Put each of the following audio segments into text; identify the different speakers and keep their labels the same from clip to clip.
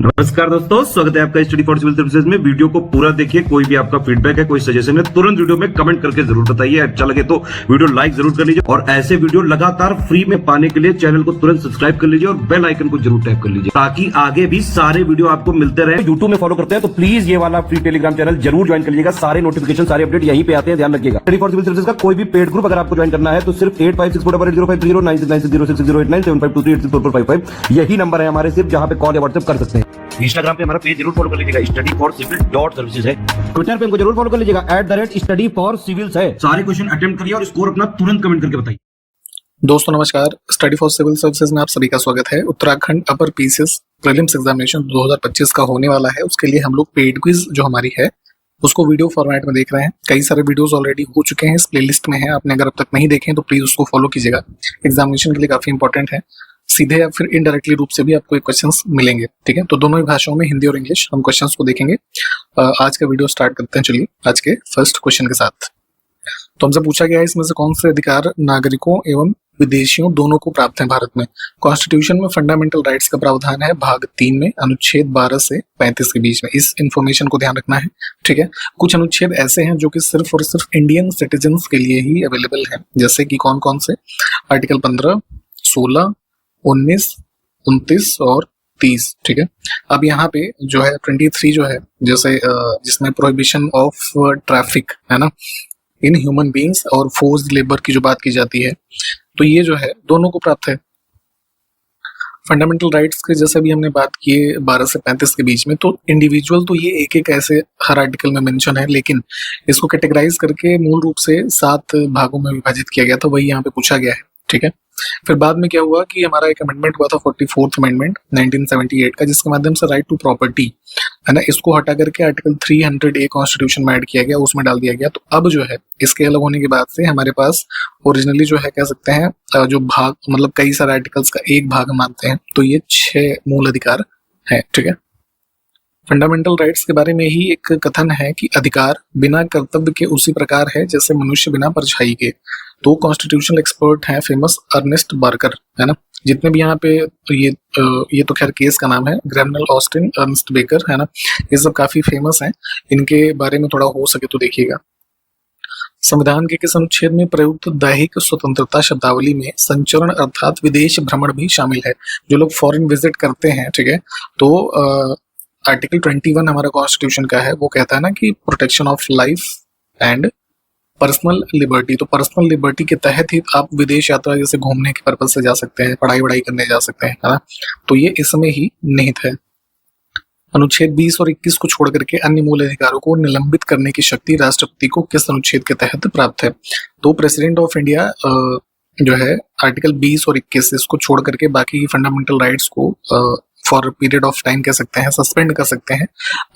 Speaker 1: नमस्कार दोस्तों, स्वागत है आपका स्टडी फॉर सिविल सर्विसेज में। वीडियो को पूरा देखिए। कोई भी आपका फीडबैक है, कोई सजेशन है, तुरंत वीडियो में कमेंट करके जरूर बताइए। अच्छा लगे तो वीडियो लाइक जरूर कर लीजिए और ऐसे वीडियो लगातार फ्री में पाने के लिए चैनल को तुरंत सब्सक्राइब कर लीजिए और बेल आइकन को जरूर टैप कर लीजिए ताकि आगे भी सारे वीडियो आपको मिलते रहे। यूट्यूब में फॉलो करते हैं तो प्लीज ये वाला फ्री टेलीग्राम चैनल जरूर ज्वाइन कर लीजिएगा। सारे नोटिफिकेशन, सारे अपडेट यहीं पे आते हैं, ध्यान रखिएगा। स्टडी फॉर सिविल सर्विसेज का कोई भी पेड ग्रुप अगर आपको ज्वाइन करना है तो सिर्फ 856480560660897523864455 यही नंबर है हमारे, सिर्फ जहां पे कॉल या व्हाट्सएप कर सकते हैं। इंस्टाग्राम पे हमारा पेज जरूर फॉलो कर लीजिएगा, studyforcivil.services है। ट्विटर पे हमको जरूर फॉलो कर लीजिएगा, @studyforcivils है। सारे क्वेश्चन अटेम्प्ट करिए और स्कोर अपना तुरंत कमेंट करके बताइए।
Speaker 2: दोस्तों नमस्कार, स्टडी फॉर सिविल सर्विसेज में आप सभी का स्वागत है। Uttarakhand upper PCS prelims examination 2025 का होने वाला है। उसके लिए हम लोग पेड क्विज जो हमारी है उसको वीडियो फॉर्मेट में देख रहे हैं। कई सारे वीडियोस ऑलरेडी हो चुके हैं, इस प्लेलिस्ट में है। आपने अगर अब तक नहीं देखे तो प्लीज उसको फॉलो कीजिएगा। एग्जामिनेशन के लिए काफी इंपॉर्टेंट है। सीधे या फिर इनडायरेक्टली रूप से भी आपको क्वेश्चंस मिलेंगे, ठीक है। तो दोनों ही भाषाओं में, हिंदी और इंग्लिश, हम क्वेश्चंस को देखेंगे। आज का वीडियो स्टार्ट करते हैं। चलिए आज के फर्स्ट क्वेश्चन के साथ। तो हमसे पूछा गया है इसमें से कौन से अधिकार नागरिकों एवं विदेशियों दोनों को प्राप्त है भारत में। कॉन्स्टिट्यूशन में फंडामेंटल राइट्स का प्रावधान है भाग 3 में, अनुच्छेद 12 से 35 के बीच में। इस इंफॉर्मेशन को ध्यान रखना है, ठीक है। कुछ अनुच्छेद ऐसे हैं जो कि सिर्फ और सिर्फ इंडियन सिटीजन्स के लिए ही अवेलेबल है, जैसे कि कौन कौन से। आर्टिकल 15, 16, 19, 29 और 30, ठीक है। अब यहाँ पे जो है 23 जो है, जैसे जिसमें प्रोहिबिशन ऑफ ट्रैफिक है ना, इन ह्यूमन बीइंग्स और फोर्स्ड लेबर की जो बात की जाती है, तो ये जो है दोनों को प्राप्त है। फंडामेंटल राइट्स के जैसे भी हमने बात की है 12 से 35 के बीच में, तो इंडिविजुअल तो ये एक एक ऐसे हर आर्टिकल में मेंशन है, लेकिन इसको कैटेगराइज करके मूल रूप से 7 भागों में विभाजित किया गया था, वही यहाँ पे पूछा गया है, ठीक है। फिर बाद में क्या हुआ कि हमारा एक अमेंडमेंट हुआ था 44th अमेंडमेंट 1978 का, जिसके माध्यम से राइट टू प्रॉपर्टी है ना, इसको हटा करके आर्टिकल 300A कॉन्स्टिट्यूशन में ऐड किया गया, उसमें डाल दिया गया। तो अब जो है इसके अलग होने के बाद से हमारे पास ओरिजिनली जो है कह सकते हैं जो भाग, मतलब कई सारे आर्टिकल्स का एक भाग मानते हैं, तो ये 6 मूल अधिकार है, ठीक है। फंडामेंटल राइट्स के बारे में ही एक कथन है कि अधिकार बिना कर्तव्य के उसी प्रकार है जैसे मनुष्य बिना परछाई के। तो कॉन्स्टिट्यूशनल एक्सपर्ट हैं फेमस अर्नेस्ट बार्कर, है ना। जितने भी यहाँ पे तो ये तो खैर केस का नाम है, ग्रैमनल ऑस्टिन, अर्नेस्ट बेकर, है ना। ये सब काफी फेमस हैं, इनके बारे में थोड़ा हो सके तो देखिएगा। संविधान के किस अनुच्छेद में प्रयुक्त दैहिक स्वतंत्रता शब्दावली में संचरण अर्थात विदेश भ्रमण भी शामिल है। जो लोग फॉरेन विजिट करते हैं, ठीक है, तो आर्टिकल 21 हमारा कॉन्स्टिट्यूशन का है, वो कहता है ना कि protection of life and personal liberty. तो पर्सनल लिबर्टी के तहत ही आप विदेश यात्रा जैसे घूमने के पर्पज से जा सकते हैं, पढ़ाई वढ़ाई करने जा सकते हैं, है ना। तो ये इसमें ही निहित है। अनुच्छेद 20 और 21 को छोड़ करके अन्य मूल अधिकारों को निलंबित करने की शक्ति राष्ट्रपति को किस अनुच्छेद के तहत प्राप्त है। तो प्रेसिडेंट ऑफ इंडिया जो है आर्टिकल 20 और 21 इसको छोड़ करके बाकी फंडामेंटल राइट्स को फॉर पीरियड ऑफ टाइम कह सकते हैं, सस्पेंड कर सकते हैं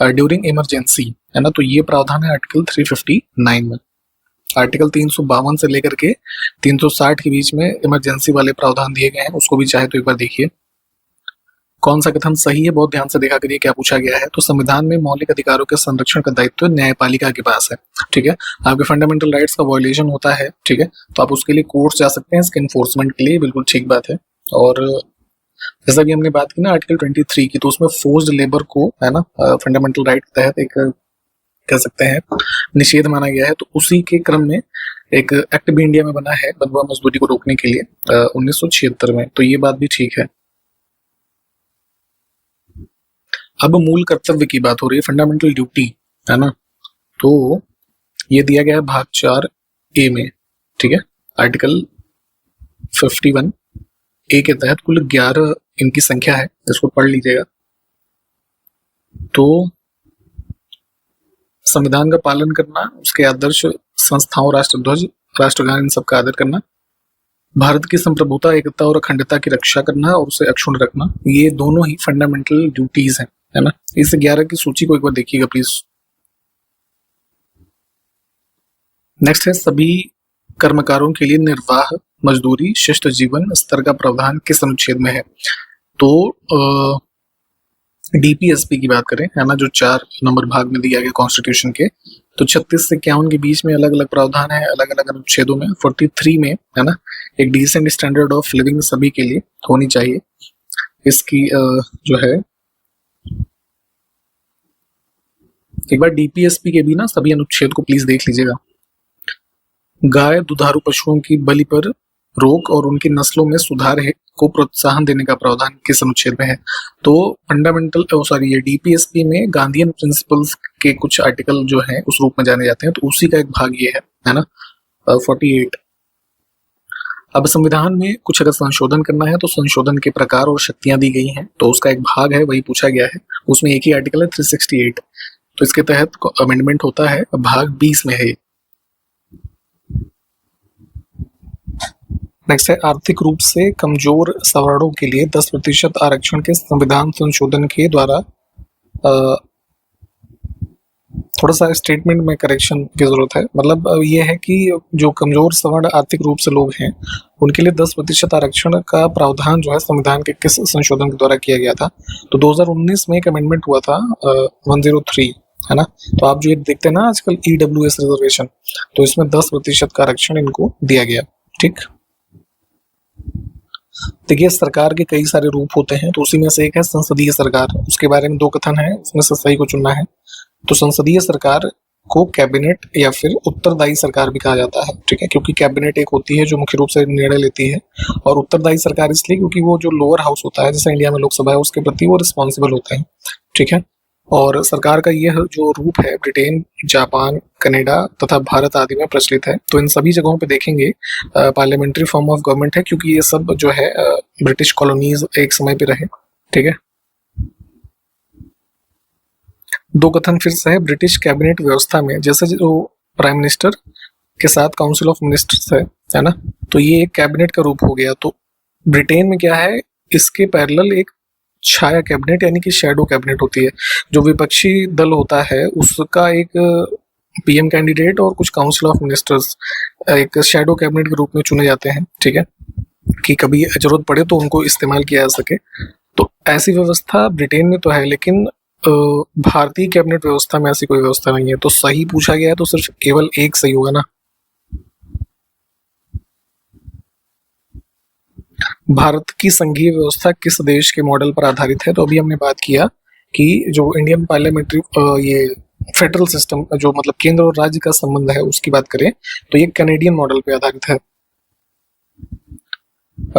Speaker 2: ड्यूरिंग इमरजेंसी, है ना। तो ये प्रावधान है आर्टिकल 359 में। आर्टिकल 352 से लेकर के 360 के बीच में इमरजेंसी वाले प्रावधान दिए गए हैं, उसको भी चाहे तो एक बार देखिए। कौन सा कथन सही है, बहुत ध्यान से देखा करिए क्या पूछा गया है। तो संविधान में मौलिक अधिकारों के संरक्षण का दायित्व न्यायपालिका के पास है, ठीक है। आपके फंडामेंटल राइट्स का वायलेशन होता है, ठीक है, तो आप उसके लिए कोर्ट्स जा सकते हैं इसके इन्फोर्समेंट के लिए, बिल्कुल ठीक बात है। और जैसा कि हमने बात की ना आर्टिकल 23 की, तो उसमें फोर्स्ड लेबर को, है ना, फंडामेंटल राइट के तहत एक कह सकते हैं निषेध माना गया है। तो उसी के क्रम में एक एक्ट भी इंडिया में बना है बंधुआ मजदूरी को रोकने के लिए 1976 में। तो ये बात भी ठीक है। अब मूल कर्तव्य की बात हो रही है, फंडामेंटल ड्यूटी, है ना। तो ये दिया गया है भाग 4A में, ठीक है। आर्टिकल 51A के तहत कुल 11 इनकी संख्या है, इसको पढ़ लीजिएगा। तो संविधान का पालन करना, उसके आदर्श संस्थाओं, राष्ट्रध्वज, राष्ट्रगान, इन सबका आदर करना, भारत की संप्रभुता, एकता और अखंडता की रक्षा करना और उसे अक्षुण्ण रखना, ये दोनों ही फंडामेंटल ड्यूटीज हैं, है ना। इस 11 की सूची को एक बार देखिएगा प्लीज। नेक्स्ट है सभी कर्मकारों के लिए निर्वाह मजदूरी शिष्ट जीवन स्तर का प्रावधान किस अनुच्छेद में है। तो डीपीएसपी की बात करें, है ना, जो 4 नंबर भाग में दिया गया कॉन्स्टिट्यूशन के, तो 36 से 51 के बीच में अलग अलग प्रावधान है, अलग अलग अनुच्छेदों में। 43 में, है ना, एक डिसेंट स्टैंडर्ड ऑफ लिविंग सभी के लिए होनी चाहिए। इसकी जो है एक बार डीपीएसपी के भी ना सभी अनुच्छेद को प्लीज देख लीजिएगा। गाय दुधारू पशुओं की बलि पर रोक और उनकी नस्लों में सुधार को प्रोत्साहन देने का प्रावधान किस अनुच्छेद में है? तो फंडामेंटल सॉरी ये डीपीएसपी में गांधीयन प्रिंसिपल्स के कुछ आर्टिकल जो है उस रूप में जाने जाते हैं, तो उसी का एक भाग ये है ना 48। अब संविधान में कुछ अगर संशोधन करना है तो संशोधन के प्रकार और शक्तियां दी गई हैं, तो उसका एक भाग है वही पूछा गया है। उसमें एक ही आर्टिकल है 368, तो इसके तहत अमेंडमेंट होता है, भाग 20 में है। नेक्स्ट है आर्थिक रूप से कमजोर सवर्णों के लिए 10% आरक्षण के संविधान संशोधन के द्वारा थोड़ा सा स्टेटमेंट में करेक्शन की जरूरत है। मतलब ये है कि जो कमजोर सवर्ण आर्थिक रूप से लोग हैं उनके लिए 10% आरक्षण का प्रावधान जो है संविधान के किस संशोधन के द्वारा किया गया था? तो 2019 में एक अमेंडमेंट हुआ था 103, है ना। तो आप जो ये देखते हैं ना आजकल EWS रिजर्वेशन, तो इसमें 10% का आरक्षण इनको दिया गया। ठीक, देखिए सरकार के कई सारे रूप होते हैं, तो उसी में से एक है संसदीय सरकार। उसके बारे में दो कथन है, उसमें से सही को चुनना है। तो संसदीय सरकार को कैबिनेट या फिर उत्तरदायी सरकार भी कहा जाता है, ठीक है, क्योंकि कैबिनेट एक होती है जो मुख्य रूप से निर्णय लेती है, और उत्तरदायी सरकार इसलिए क्योंकि वो जो लोअर हाउस होता है जैसे इंडिया में लोकसभा है उसके प्रति वो रिस्पॉन्सिबल होते हैं, ठीक है। और सरकार का यह जो रूप है ब्रिटेन, जापान, कनाडा तथा भारत आदि में प्रचलित है। तो इन सभी जगहों पे देखेंगे पार्लियामेंट्री फॉर्म ऑफ गवर्नमेंट है, क्योंकि ये सब जो है ब्रिटिश कॉलोनीज एक समय पे रहे, ठीक है। दो कथन फिर से है, ब्रिटिश कैबिनेट व्यवस्था में जैसे जो प्राइम मिनिस्टर के साथ काउंसिल ऑफ मिनिस्टर्स है ना, तो ये एक कैबिनेट का रूप हो गया। तो ब्रिटेन में क्या है, इसके पैरेलल एक छाया कैबिनेट यानी कि शैडो कैबिनेट होती है। जो विपक्षी दल होता है उसका एक पीएम कैंडिडेट और कुछ काउंसिल ऑफ मिनिस्टर्स एक शैडो कैबिनेट के रूप में चुने जाते हैं, ठीक है, कि कभी जरूरत पड़े तो उनको इस्तेमाल किया जा सके। तो ऐसी व्यवस्था ब्रिटेन में तो है, लेकिन भारतीय कैबिनेट व्यवस्था में ऐसी कोई व्यवस्था नहीं है। तो सही पूछा गया है तो सिर्फ केवल एक सही होगा ना। भारत की संघीय व्यवस्था किस देश के मॉडल पर आधारित है? तो अभी हमने बात किया कि जो इंडियन पार्लियामेंट्री ये फेडरल सिस्टम जो मतलब केंद्र और राज्य का संबंध है उसकी बात करें तो ये कैनेडियन मॉडल पे आधारित है।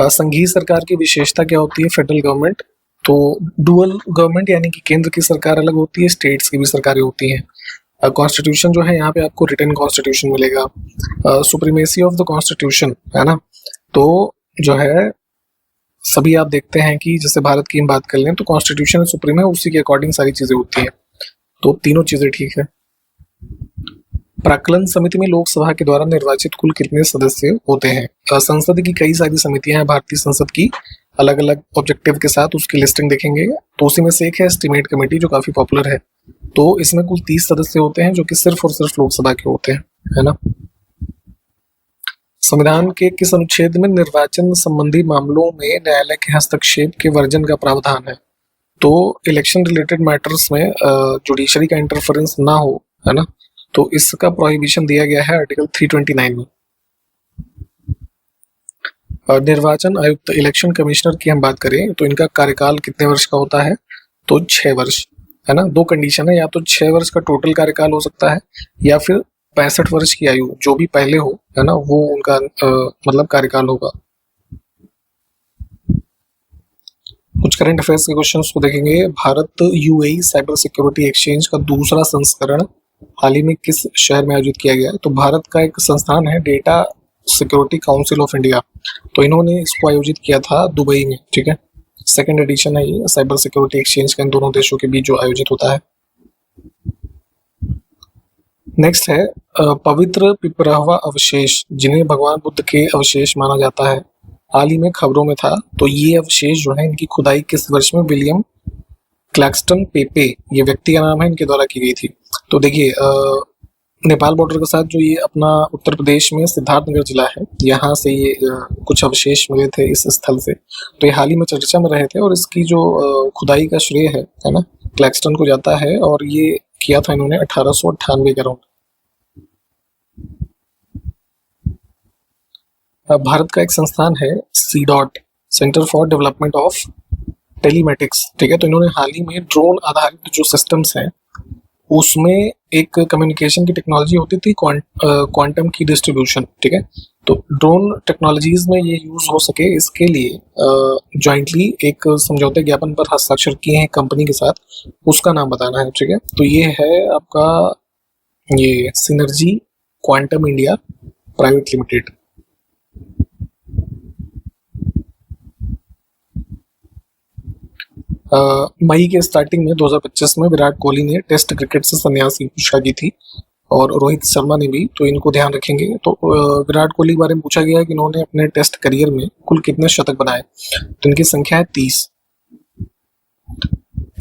Speaker 2: संघीय सरकार की विशेषता क्या होती है? फेडरल गवर्नमेंट, तो डुअल गवर्नमेंट यानी कि केंद्र की सरकार अलग होती है, स्टेट्स की भी सरकारें होती हैं। कॉन्स्टिट्यूशन जो है यहाँ पे आपको रिटन कॉन्स्टिट्यूशन मिलेगा। सुप्रीमेसी ऑफ द कॉन्स्टिट्यूशन, है ना, तो जो है सभी आप देखते हैं कि जैसे भारत की हम बात कर लें तो कॉन्स्टिट्यूशन सुप्रीम है, उसी के अकॉर्डिंग सारी चीजें होती हैं। तो तीनों चीजें ठीक है। प्राक्कलन समिति में लोकसभा के द्वारा निर्वाचित कुल कितने सदस्य होते हैं? संसद की कई सारी समितियां हैं भारतीय संसद की, अलग अलग ऑब्जेक्टिव के साथ, उसकी लिस्टिंग देखेंगे तो उसी में से एक है एस्टीमेट कमेटी जो काफी पॉपुलर है। तो इसमें कुल 30 सदस्य होते हैं जो कि सिर्फ और सिर्फ लोकसभा के होते हैं, है ना। संविधान के किस अनुच्छेद में निर्वाचन संबंधी मामलों में न्यायालय के हस्तक्षेप के वर्जन का प्रावधान है? तो इलेक्शन रिलेटेड मैटर्स में जुडिशरी का इंटरफेरेंस ना हो, है ना, तो इसका प्रोहिबिशन दिया गया है आर्टिकल 329 में। निर्वाचन आयुक्त इलेक्शन कमिश्नर की हम बात करें तो इनका कार्यकाल कितने वर्ष का होता है? तो 6 वर्ष, है ना। दो कंडीशन है, या तो 6 वर्ष का टोटल कार्यकाल हो सकता है या फिर 65 वर्ष की आयु जो भी पहले हो, है ना, वो उनका मतलब कार्यकाल होगा। कुछ करंट अफेयर्स के क्वेश्चंस को देखेंगे। Bharat UAE cyber security exchange का दूसरा संस्करण हाल ही में किस शहर में आयोजित किया गया है? तो भारत का एक संस्थान है data security council of India, तो इन्होंने इसको आयोजित किया था दुबई में, ठीक है। सेकेंड एडिशन है ये साइबर सिक्योरिटी एक्सचेंज का इन दोनों देशों के बीच जो आयोजित होता है। नेक्स्ट है पवित्र पिपरावा अवशेष जिन्हें भगवान बुद्ध के अवशेष माना जाता है, हाल ही में खबरों में था। तो ये अवशेष जो है इनकी खुदाई किस वर्ष में विलियम क्लैक्सटन पेपे, ये व्यक्ति का नाम है, इनके द्वारा की गई थी। तो देखिए नेपाल बॉर्डर के साथ जो ये अपना उत्तर प्रदेश में सिद्धार्थनगर जिला है, यहाँ से ये कुछ अवशेष मिले थे इस स्थल से। तो ये हाल ही में चर्चा में रहे थे और इसकी जो खुदाई का श्रेय है ना, क्लैक्सटन को जाता है और ये किया था इन्होंने 1898 के अराउंड। भारत का एक संस्थान है C DOT, centre for development of telematics, ठीक है। तो इन्होंने हाल ही में ड्रोन आधारित जो सिस्टम्स हैं उसमें एक कम्युनिकेशन की टेक्नोलॉजी होती थी, क्वांटम की डिस्ट्रीब्यूशन, ठीक है। तो ड्रोन टेक्नोलॉजीज में ये यूज हो सके इसके लिए जॉइंटली एक समझौते ज्ञापन पर हस्ताक्षर किए हैं कंपनी के साथ, उसका नाम बताना है, ठीक है। तो ये है आपका ये synergy quantum India private limited. मई के स्टार्टिंग में 2025 में विराट कोहली ने टेस्ट क्रिकेट से संन्यास की घोषणा की थी और रोहित शर्मा ने भी, तो इनको ध्यान रखेंगे। तो विराट कोहली के बारे में पूछा गया है कि इन्होंने अपने टेस्ट करियर में कुल कितने शतक बनाए, तो इनकी संख्या है 30।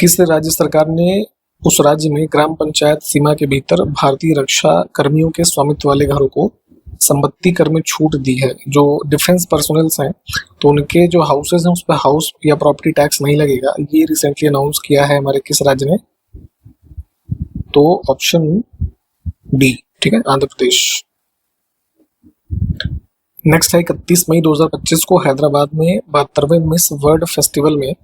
Speaker 2: किस राज्य सरकार ने उस राज्य में ग्राम पंचायत सीमा के भीतर भारतीय रक्षा कर्मियों के स्वामित्व वाले घरों को संपत्ति कर में छूट दी है? जो डिफेंस पर्सनल्स हैं तो उनके जो हाउसेज हैं उस पर हाउस या प्रॉपर्टी टैक्स नहीं लगेगा, ये रिसेंटली अनाउंस किया है हमारे किस राज्य ने? तो ऑप्शन डी, ठीक है, आंध्र प्रदेश। नेक्स्ट है 31 मई 2025 को हैदराबाद में 72वें मिस वर्ल्ड फेस्टिवल में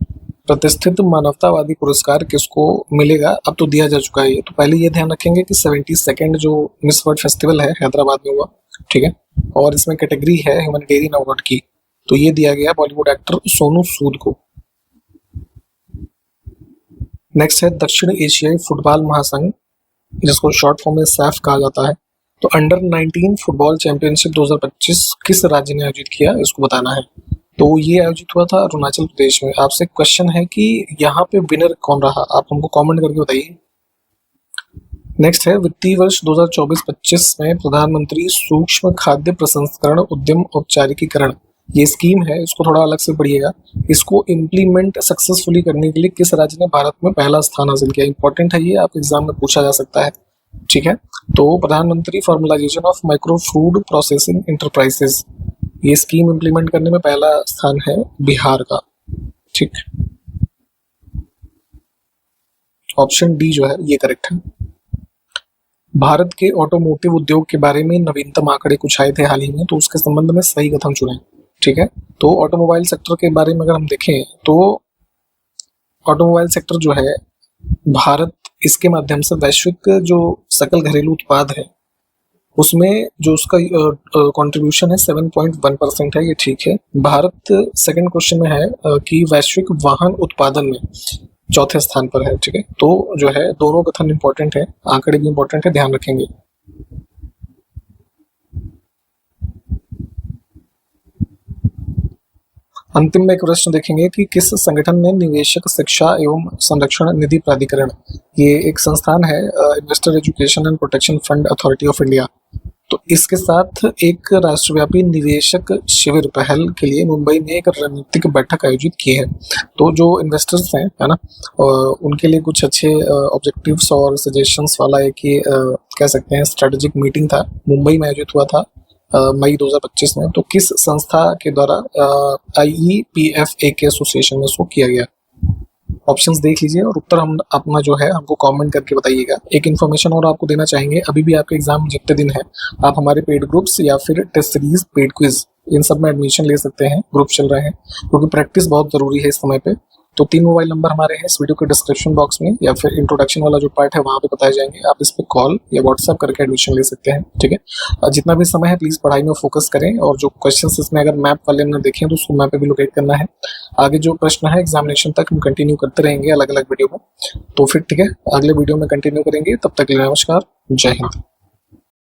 Speaker 2: प्रतिष्ठित मानवतावादी पुरस्कार किसको मिलेगा? अब तो दिया जा चुका है ये, तो पहले ये ध्यान रखेंगे कि 72nd जो मिस वर्ल्ड फेस्टिवल है हैदराबाद में हुआ, ठीक है, और इसमें कैटेगरी है ह्यूमैनिटेरियन अवार्ड की, तो ये दिया गया बॉलीवुड एक्टर सोनू सूद को। नेक्स्ट है दक्षिण एशियाई फुटबॉल महासंघ, जिसको शॉर्ट फॉर्म में सैफ कहा जाता है। तो अंडर 19 फुटबॉल चैंपियनशिप 2025 किस राज्य ने आयोजित किया, इसको बताना है। तो ये आयोजित हुआ था अरुणाचल प्रदेश में। आपसे क्वेश्चन है कि यहाँ पे विनर कौन रहा, आप हमको कमेंट करके बताइए। नेक्स्ट है वित्तीय वर्ष 2024-25 में प्रधानमंत्री सूक्ष्म खाद्य प्रसंस्करण उद्यम औपचारिकीकरण, ये स्कीम है, इसको थोड़ा अलग से पढ़िएगा। इसको इम्प्लीमेंट सक्सेसफुली करने के लिए किस राज्य ने भारत में पहला स्थान हासिल किया? इंपॉर्टेंट है ये, आप एग्जाम में पूछा जा सकता है, ठीक है। तो प्रधानमंत्री formalisation of micro food processing enterprises, ये स्कीम इम्प्लीमेंट करने में पहला स्थान है बिहार का, ठीक। ऑप्शन डी जो है ये करेक्ट है। भारत के ऑटोमोटिव उद्योग के बारे में नवीनतम आंकड़े कुछ आए थे हाल ही में, तो उसके संबंध में सही कथन चुनें, ठीक है। तो ऑटोमोबाइल सेक्टर के बारे में अगर हम देखें तो ऑटोमोबाइल सेक्टर जो है भारत, इसके माध्यम से वैश्विक जो सकल घरेलू उत्पाद है उसमें जो उसका कंट्रीब्यूशन है 7.1% है, ये ठीक है। भारत सेकंड क्वेश्चन में है कि वैश्विक वाहन उत्पादन में चौथे स्थान पर है, ठीक है। तो जो है दोनों कथन इंपॉर्टेंट है, आंकड़े भी इंपॉर्टेंट है, ध्यान रखेंगे। अंतिम में एक प्रश्न देखेंगे कि किस संगठन ने निवेशक शिक्षा एवं संरक्षण निधि प्राधिकरण, ये एक संस्थान है, investor education and protection fund authority of India, तो इसके साथ एक राष्ट्रव्यापी निवेशक शिविर पहल के लिए मुंबई में एक रणनीतिक बैठक आयोजित की है। तो जो इन्वेस्टर्स हैं, है ना, उनके लिए कुछ अच्छे ऑब्जेक्टिव्स और सजेशंस वाला एक ये कह सकते हैं स्ट्रेटेजिक मीटिंग था, मुंबई में आयोजित हुआ था मई 2025 में। तो किस संस्था के द्वारा IEPFA एसोसिएशन में इसको किया गया? ऑप्शंस देख लीजिए और उत्तर हम अपना जो है हमको कमेंट करके बताइएगा। एक इन्फॉर्मेशन और आपको देना चाहेंगे, अभी भी आपके एग्जाम जितने दिन है आप हमारे पेड ग्रुप्स या फिर टेस्ट सीरीज, पेड क्विज, इन सब में एडमिशन ले सकते हैं। ग्रुप चल रहे हैं क्योंकि प्रैक्टिस बहुत जरूरी है इस समय पे। तो 3 मोबाइल नंबर हमारे हैं इस वीडियो के डिस्क्रिप्शन बॉक्स में, या फिर इंट्रोडक्शन वाला जो पार्ट है वहाँ पे बताए जाएंगे। आप इस पर कॉल या व्हाट्सएप करके एडमिशन ले सकते हैं, ठीक है। जितना भी समय है प्लीज पढ़ाई में फोकस करें, और जो क्वेश्चन इसमें अगर मैप वाले ने देखें तो उसको मैप पे भी लोकेट करना है। आगे जो प्रश्न है एग्जामिनेशन तक हम कंटिन्यू करते रहेंगे अलग अलग वीडियो में। तो फिर ठीक है, अगले वीडियो में कंटिन्यू करेंगे, तब तक के लिए नमस्कार, जय हिंद।